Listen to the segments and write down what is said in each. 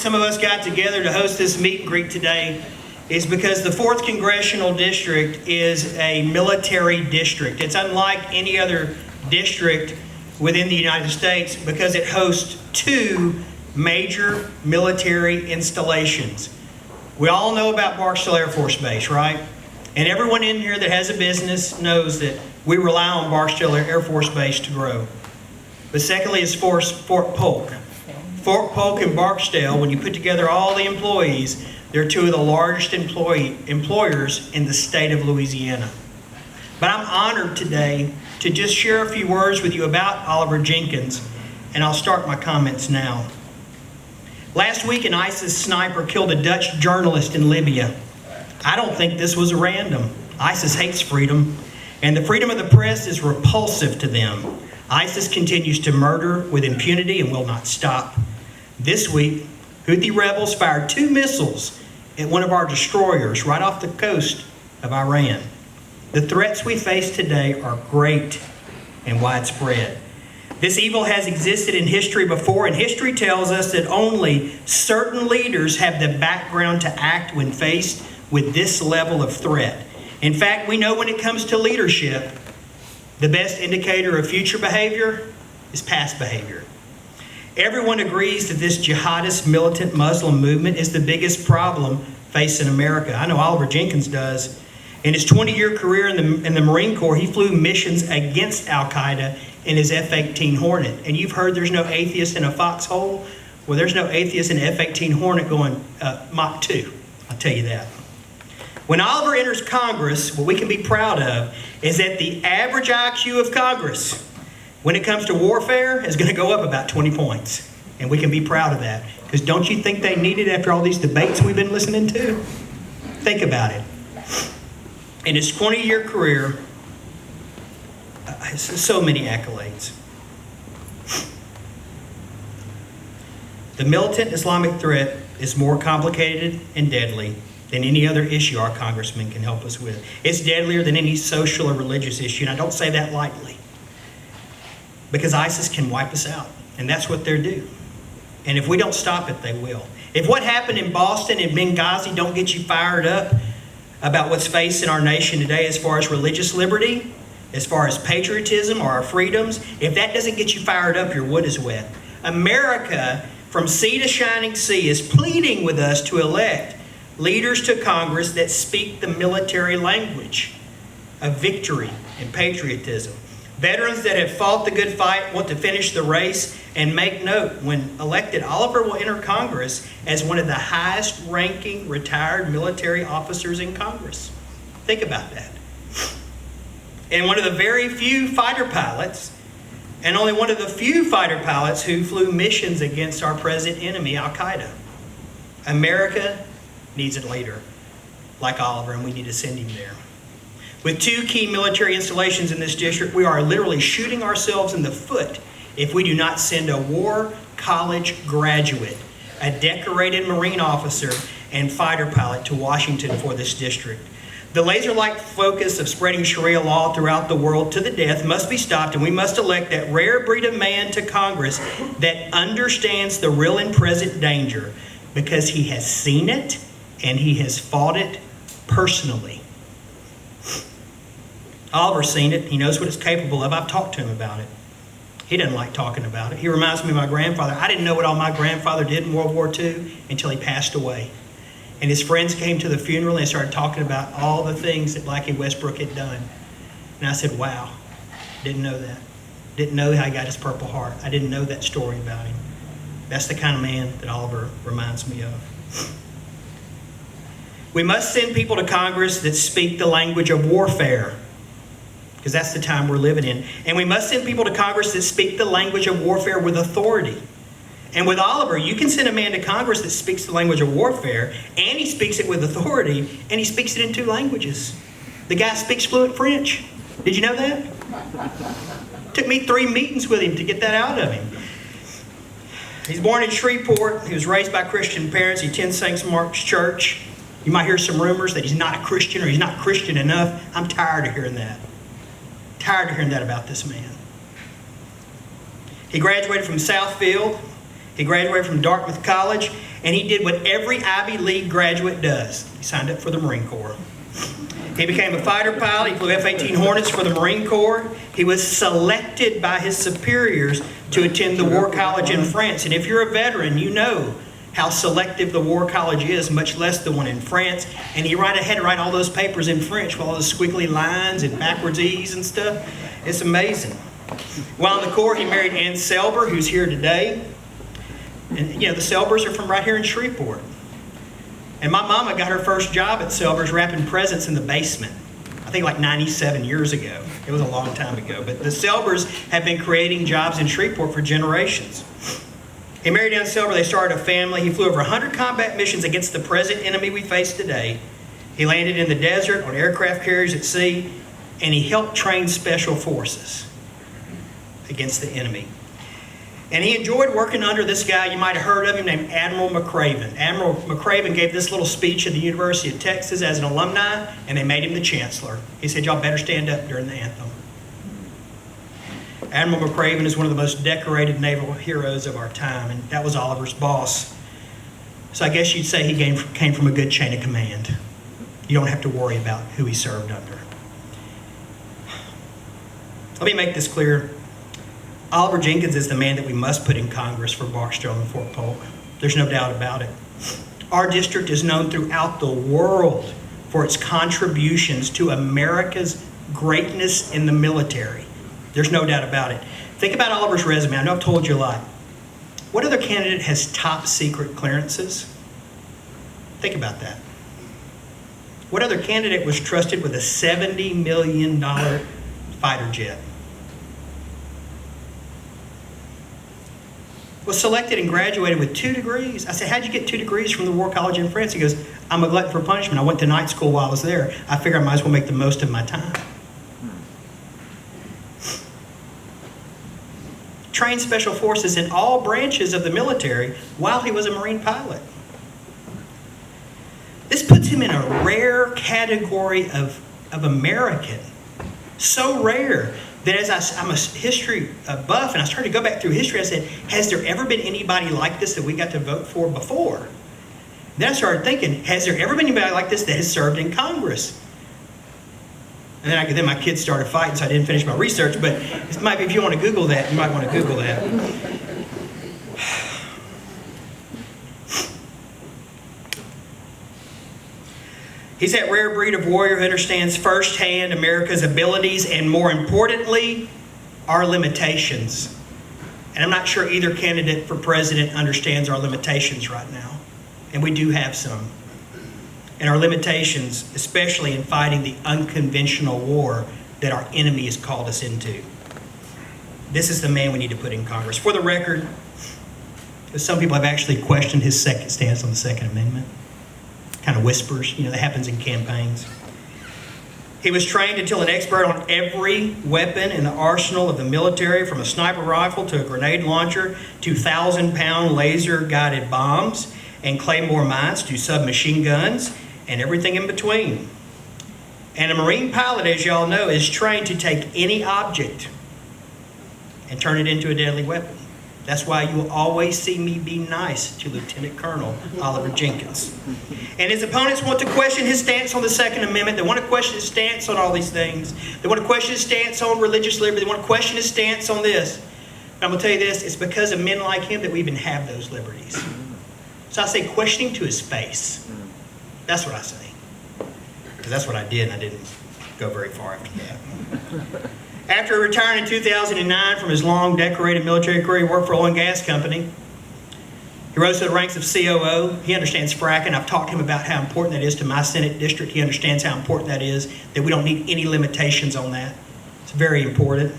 Some of us got together to host this meet and greet today is because the 4th Congressional District is a military district. It's unlike any other district within the United States because it hosts 2 major military installations. We all know about Barksdale Air Force Base, right? And everyone in here that has a business knows that we rely on Barksdale Air Force Base to grow. But secondly is Fort Polk. Fort Polk and Barksdale, when you put together all the employees, they're 2 of the largest employers in the state of Louisiana. But I'm honored today to just share a few words with you about Oliver Jenkins, and I'll start my comments now. Last week, an ISIS sniper killed a Dutch journalist in Libya. I don't think this was random. ISIS hates freedom, and the freedom of the press is repulsive to them. ISIS continues to murder with impunity and will not stop. This week, Houthi rebels fired 2 missiles at one of our destroyers right off the coast of Iran. The threats we face today are great and widespread. This evil has existed in history before, and history tells us that only certain leaders have the background to act when faced with this level of threat. In fact, we know when it comes to leadership, the best indicator of future behavior is past behavior. Everyone agrees that this jihadist militant Muslim movement is the biggest problem facing America. I know Oliver Jenkins does. In his 20-year career in the Marine Corps, he flew missions against Al-Qaeda in his F-18 Hornet. And you've heard there's no atheist in a foxhole. Well, there's no atheist in an F-18 Hornet going Mach 2. I'll tell you that. When Oliver enters Congress, what we can be proud of is that the average IQ of Congress, when it comes to warfare, is going to go up about 20 points. And we can be proud of that. Because don't you think they need it after all these debates we've been listening to? Think about it. In his 20-year career, so many accolades. The militant Islamic threat is more complicated and deadly than any other issue our congressman can help us with. It's deadlier than any social or religious issue, and I don't say that lightly. Because ISIS can wipe us out, and that's what they're due. And if we don't stop it, they will. If what happened in Boston and Benghazi don't get you fired up about what's facing our nation today as far as religious liberty, as far as patriotism or our freedoms, if that doesn't get you fired up, your wood is wet. America, from sea to shining sea, is pleading with us to elect leaders to Congress that speak the military language of victory and patriotism. Veterans that have fought the good fight want to finish the race, and make note, when elected, Oliver will enter Congress as one of the highest ranking retired military officers in Congress. Think about that. And one of the very few fighter pilots, and only one of the few fighter pilots who flew missions against our present enemy, Al-Qaeda. America needs a leader like Oliver, and we need to send him there. With 2 key military installations in this district, we are literally shooting ourselves in the foot if we do not send a war college graduate, a decorated Marine officer, and fighter pilot to Washington for this district. The laser-like focus of spreading Sharia law throughout the world to the death must be stopped, and we must elect that rare breed of man to Congress that understands the real and present danger because he has seen it and he has fought it personally. Oliver's seen it. He knows what it's capable of. I've talked to him about it. He doesn't like talking about it. He reminds me of my grandfather. I didn't know what all my grandfather did in World War II until he passed away. And his friends came to the funeral and started talking about all the things that Blackie Westbrook had done. And I said, wow, didn't know that. Didn't know how he got his Purple Heart. I didn't know that story about him. That's the kind of man that Oliver reminds me of. We must send people to Congress that speak the language of warfare, because that's the time we're living in. And we must send people to Congress that speak the language of warfare with authority. And with Oliver, you can send a man to Congress that speaks the language of warfare, and he speaks it with authority, and he speaks it in 2 languages. The guy speaks fluent French. Did you know that? Took me 3 meetings with him to get that out of him. He's born in Shreveport. He was raised by Christian parents. He attends St. Mark's Church. You might hear some rumors that he's not a Christian or he's not Christian enough. I'm tired of hearing that. Tired of hearing that about this man. He graduated from Southfield. He graduated from Dartmouth College, And he did what every Ivy League graduate does. He signed up for the Marine Corps. He became a fighter pilot. He flew F-18 Hornets for the Marine Corps. He was selected by his superiors to attend the War College in France. And if you're a veteran, you know how selective the War College is, much less the one in France. And he had to write all those papers in French with all those squiggly lines and backwards E's and stuff. It's amazing. While in the Corps, he married Ann Selber, who's here today. And, the Selbers are from right here in Shreveport. And my mama got her first job at Selber's wrapping presents in the basement. I think like 97 years ago. It was a long time ago. But the Selbers have been creating jobs in Shreveport for generations. He married Ann Selber. They started a family. He flew over 100 combat missions against the present enemy we face today. He landed in the desert, on aircraft carriers at sea, and he helped train special forces against the enemy. And he enjoyed working under this guy, you might have heard of him, named Admiral McRaven. Admiral McRaven gave this little speech at the University of Texas as an alumni, and they made him the chancellor. He said, y'all better stand up during the anthem. Admiral McRaven is one of the most decorated naval heroes of our time, and that was Oliver's boss. So I guess you'd say he came from a good chain of command. You don't have to worry about who he served under. Let me make this clear. Oliver Jenkins is the man that we must put in Congress for Barstow and Fort Polk. There's no doubt about it. Our district is known throughout the world for its contributions to America's greatness in the military. There's no doubt about it. Think about Oliver's resume. I know I've told you a lot. What other candidate has top secret clearances? Think about that. What other candidate was trusted with a $70 million fighter jet? Was selected and graduated with 2 degrees. I said, how'd you get 2 degrees from the War College in France? He goes, I'm a glutton for punishment. I went to night school while I was there. I figure I might as well make the most of my time. Trained special forces in all branches of the military while he was a Marine pilot. This puts him in a rare category of American. So rare that as I'm a history buff and I started to go back through history, I said, has there ever been anybody like this that we got to vote for before? Then I started thinking, has there ever been anybody like this that has served in Congress? And then my kids started fighting, so I didn't finish my research, but it might be, if you want to Google that, you might want to Google that. He's that rare breed of warrior who understands firsthand America's abilities and, more importantly, our limitations. And I'm not sure either candidate for president understands our limitations right now. And we do have some. And our limitations, especially in fighting the unconventional war that our enemy has called us into. This is the man we need to put in Congress. For the record, some people have actually questioned his stance on the Second Amendment. Kind of whispers, that happens in campaigns. He was trained until an expert on every weapon in the arsenal of the military, from a sniper rifle to a grenade launcher to 1,000-pound laser-guided bombs and claymore mines to submachine guns and everything in between. And a Marine pilot, as y'all know, is trained to take any object and turn it into a deadly weapon. That's why you will always see me be nice to Lieutenant Colonel Oliver Jenkins. And his opponents want to question his stance on the Second Amendment. They want to question his stance on all these things. They want to question his stance on religious liberty. They want to question his stance on this. And I'm going to tell you this, it's because of men like him that we even have those liberties. So I say questioning to his face. That's what I say. Because that's what I did, and I didn't go very far after that. After retiring in 2009 from his long decorated military career, he worked for an oil and gas company. He rose to the ranks of COO. He understands fracking. I've talked to him about how important that is to my Senate district. He understands how important that is, that we don't need any limitations on that. It's very important.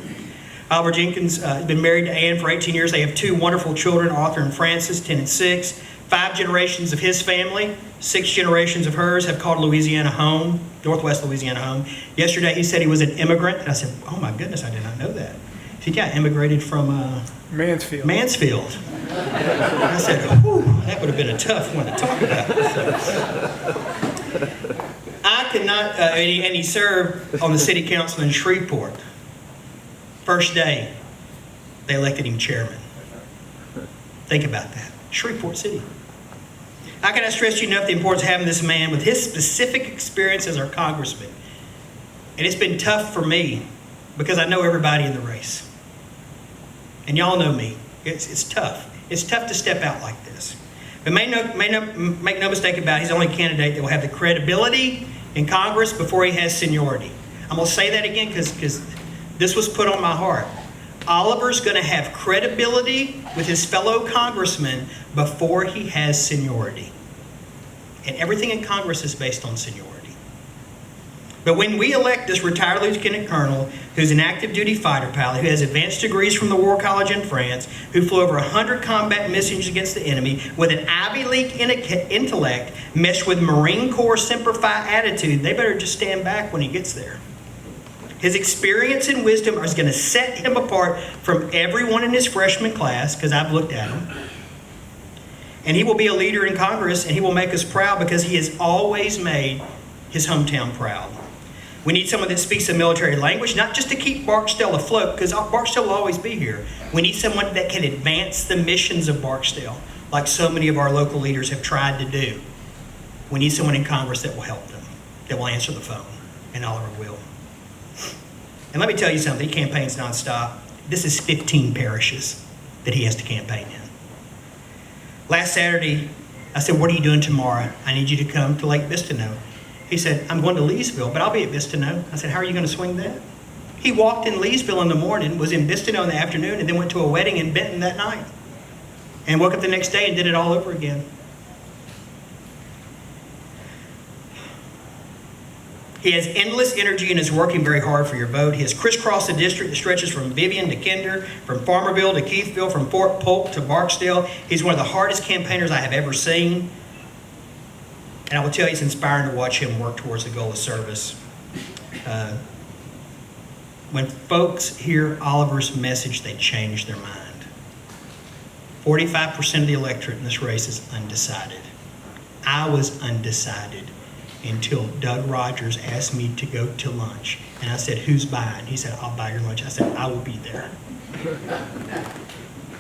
Oliver Jenkins has been married to Ann for 18 years. They have 2 wonderful children, Arthur and Francis, 10 and 6. 5 generations of his family, 6 generations of hers have called Louisiana home, Northwest Louisiana home. Yesterday he said he was an immigrant, and I said, oh my goodness, I did not know that. He got immigrated from Mansfield. And I said, whew, that would have been a tough one to talk about. I could not, and he served on the city council in Shreveport. First day, they elected him chairman. Think about that. Shreveport City. I cannot stress to you enough the importance of having this man with his specific experience as our congressman. And it's been tough for me because I know everybody in the race. And y'all know me. It's tough. It's tough to step out like this. But make no mistake about it, he's the only candidate that will have the credibility in Congress before he has seniority. I'm going to say that again because this was put on my heart. Oliver's going to have credibility with his fellow congressmen before he has seniority. And everything in Congress is based on seniority. But when we elect this retired lieutenant colonel, who's an active duty fighter pilot, who has advanced degrees from the War College in France, who flew over 100 combat missions against the enemy, with an Ivy League intellect, meshed with Marine Corps Semper Fi attitude, they better just stand back when he gets there. His experience and wisdom are going to set him apart from everyone in his freshman class, because I've looked at him. And he will be a leader in Congress, and he will make us proud because he has always made his hometown proud. We need someone that speaks a military language, not just to keep Barksdale afloat, because Barksdale will always be here. We need someone that can advance the missions of Barksdale, like so many of our local leaders have tried to do. We need someone in Congress that will help them, that will answer the phone, and Oliver will. And let me tell you something, he campaigns nonstop. This is 15 parishes that he has to campaign in. Last Saturday, I said, what are you doing tomorrow? I need you to come to Lake Bistino. He said, I'm going to Leesville, but I'll be at Bistino. I said, how are you going to swing that? He walked in Leesville in the morning, was in Bistino in the afternoon, and then went to a wedding in Benton that night. And woke up the next day and did it all over again. He has endless energy and is working very hard for your vote. He has crisscrossed the district that stretches from Vivian to Kinder, from Farmerville to Keithville, from Fort Polk to Barksdale. He's one of the hardest campaigners I have ever seen. And I will tell you, it's inspiring to watch him work towards the goal of service. When folks hear Oliver's message, they change their mind. 45% of the electorate in this race is undecided. I was undecided until Doug Rogers asked me to go to lunch. And I said, who's buying? He said, I'll buy your lunch. I said, I will be there.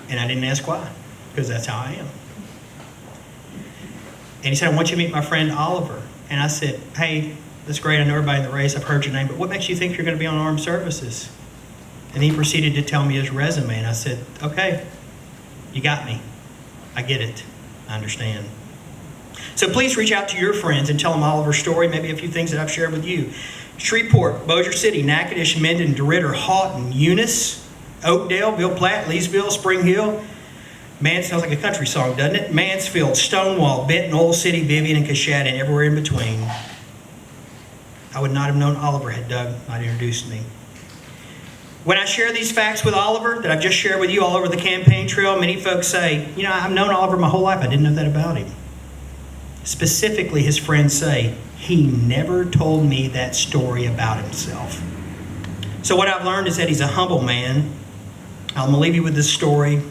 And I didn't ask why, because that's how I am. And he said, I want you to meet my friend Oliver. And I said, hey, that's great. I know everybody in the race. I've heard your name. But what makes you think you're going to be on armed services? And he proceeded to tell me his resume. And I said, okay, you got me. I get it. I understand. So please reach out to your friends and tell them Oliver's story, maybe a few things that I've shared with you. Shreveport, Bossier City, Natchitoches, Minden, DeRidder, Houghton, Eunice, Oakdale, Ville Platte, Leesville, Spring Hill. Man, sounds like a country song, doesn't it? Mansfield, Stonewall, Benton, Old City, Vivian, and Cashad, and everywhere in between. I would not have known Oliver had Doug not introduced me. When I share these facts with Oliver that I've just shared with you all over the campaign trail, many folks say, you know, I've known Oliver my whole life. I didn't know that about him. Specifically, his friends say, he never told me that story about himself. So what I've learned is that he's a humble man. I'm going to leave you with this story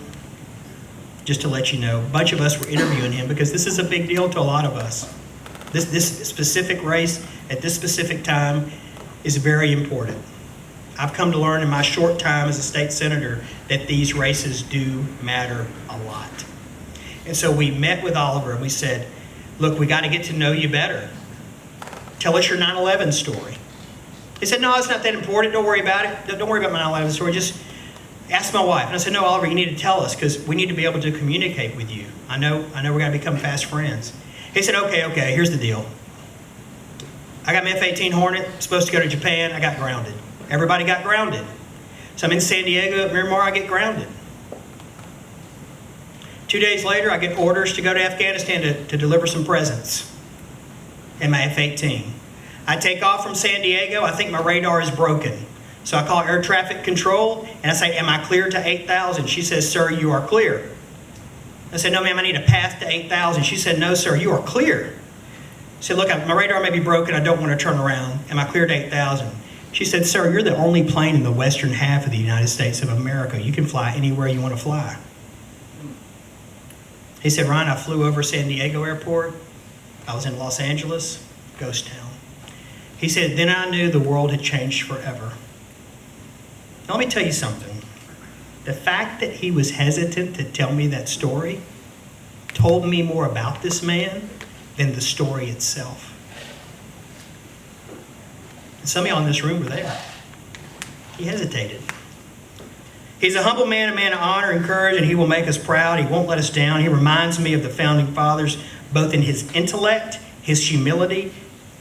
just to let you know. A bunch of us were interviewing him because this is a big deal to a lot of us. This specific race at this specific time is very important. I've come to learn in my short time as a state senator that these races do matter a lot. And so we met with Oliver and we said, look, we got to get to know you better. Tell us your 9/11 story. He said, no, it's not that important. Don't worry about it. Don't worry about my 9/11 story. Just ask my wife. And I said, no, Oliver, you need to tell us because we need to be able to communicate with you. I know we're going to become fast friends. He said, okay, here's the deal. I got my F-18 Hornet, supposed to go to Japan. I got grounded. Everybody got grounded. So I'm in San Diego, at Miramar, I get grounded. 2 days later, I get orders to go to Afghanistan to deliver some presents in my F-18. I take off from San Diego. I think my radar is broken. So I call air traffic control, and I say, am I clear to 8,000? She says, sir, you are clear. I said, no, ma'am, I need a path to 8,000. She said, no, sir, you are clear. I said, look, my radar may be broken. I don't want to turn around. Am I clear to 8,000? She said, sir, you're the only plane in the western half of the United States of America. You can fly anywhere you want to fly. He said, Ryan, I flew over San Diego Airport. I was in Los Angeles, ghost town. He said, then I knew the world had changed forever. Now, let me tell you something. The fact that he was hesitant to tell me that story told me more about this man than the story itself. And some of y'all in this room were there. He hesitated. He's a humble man, a man of honor and courage, and he will make us proud. He won't let us down. He reminds me of the founding fathers, both in his intellect, his humility,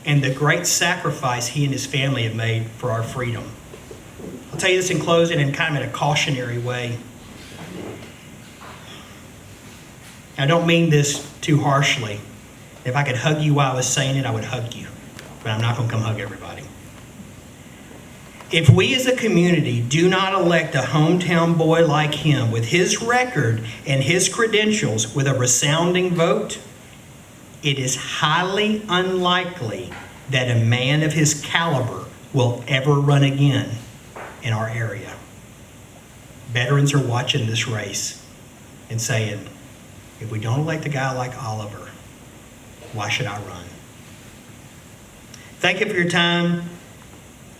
and the great sacrifice he and his family have made for our freedom. I'll tell you this in closing and kind of in a cautionary way. I don't mean this too harshly. If I could hug you while I was saying it, I would hug you. But I'm not going to come hug everybody. If we as a community do not elect a hometown boy like him with his record and his credentials with a resounding vote, it is highly unlikely that a man of his caliber will ever run again in our area. Veterans are watching this race and saying, if we don't elect a guy like Oliver, why should I run? Thank you for your time.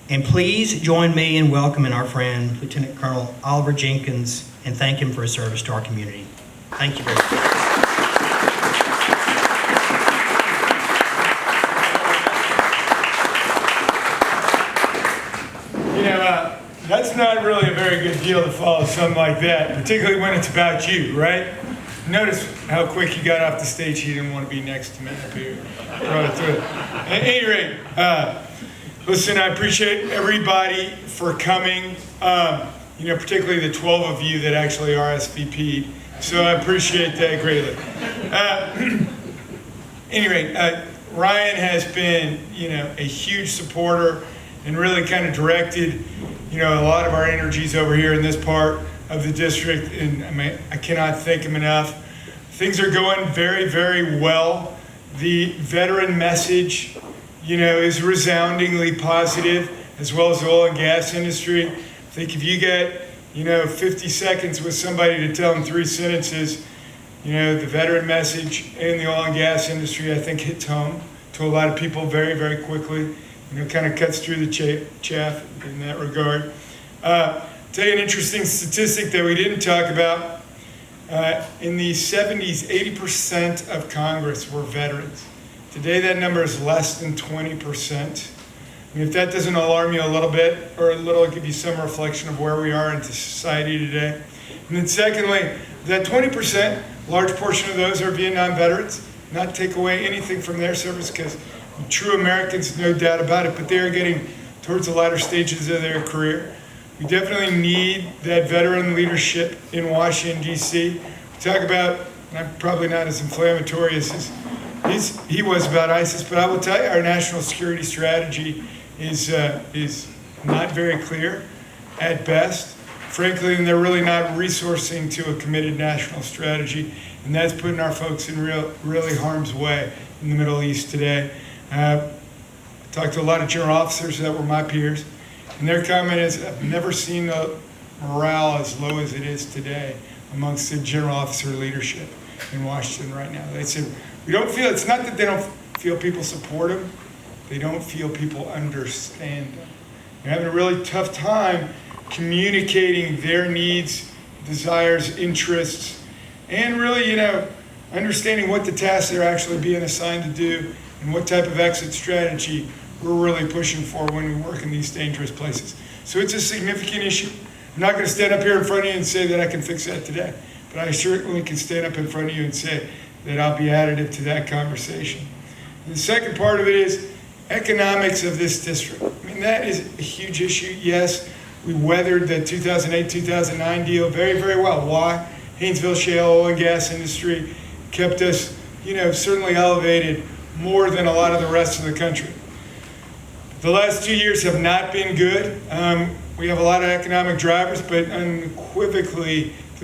And please join me in welcoming our friend, Lieutenant Colonel Oliver Jenkins, and thank him for his service to our community. Thank you very much. That's not really a very good deal to follow something like that, particularly when it's about you, right? Notice how quick he got off the stage. He didn't want to be next to me up here. Brought it through. At any rate, listen, I appreciate everybody for coming, particularly the 12 of you that actually RSVP'd. So I appreciate that greatly. Ryan has been, a huge supporter and really kind of directed, a lot of our energies over here in this part of the district. And I cannot thank him enough. Things are going very, very well. The veteran message, is resoundingly positive, as well as the oil and gas industry. I think if you get, 50 seconds with somebody to tell them 3 sentences, the veteran message and the oil and gas industry, I think hits home to a lot of people very, very quickly. Kind of cuts through the chaff in that regard. Tell you an interesting statistic that we didn't talk about. In the 70s, 80% of Congress were veterans. Today, that number is less than 20%. If that doesn't alarm you a little bit, or give you some reflection of where we are in society today. And then secondly, that 20%, large portion of those are Vietnam veterans. Not take away anything from their service, because true Americans, no doubt about it, but they are getting towards the latter stages of their career. We definitely need that veteran leadership in Washington, D.C. We talk about, and I'm probably not as inflammatory as he was about ISIS, but I will tell you our national security strategy is not very clear at best, frankly, and they're really not resourcing to a committed national strategy, and that's putting our folks in really harm's way in the Middle East today. I talked to a lot of general officers that were my peers, and their comment is, I've never seen the morale as low as it is today amongst the general officer leadership in Washington right now. They said, it's not that they don't feel people support them, they don't feel people understand them. They're having a really tough time communicating their needs, desires, interests, and really, understanding what the tasks they're actually being assigned to do and what type of exit strategy we're really pushing for when we work in these dangerous places. So it's a significant issue. I'm not going to stand up here in front of you and say that I can fix that today, but I certainly can stand up in front of you and say that I'll be additive to that conversation. And the second part of it is economics of this district. That is a huge issue. Yes, we weathered the 2008-2009 deal very, very well. Why? Haynesville shale oil and gas industry kept us, certainly elevated more than a lot of the rest of the country. The last 2 years have not been good. We have a lot of economic drivers, but unequivocally,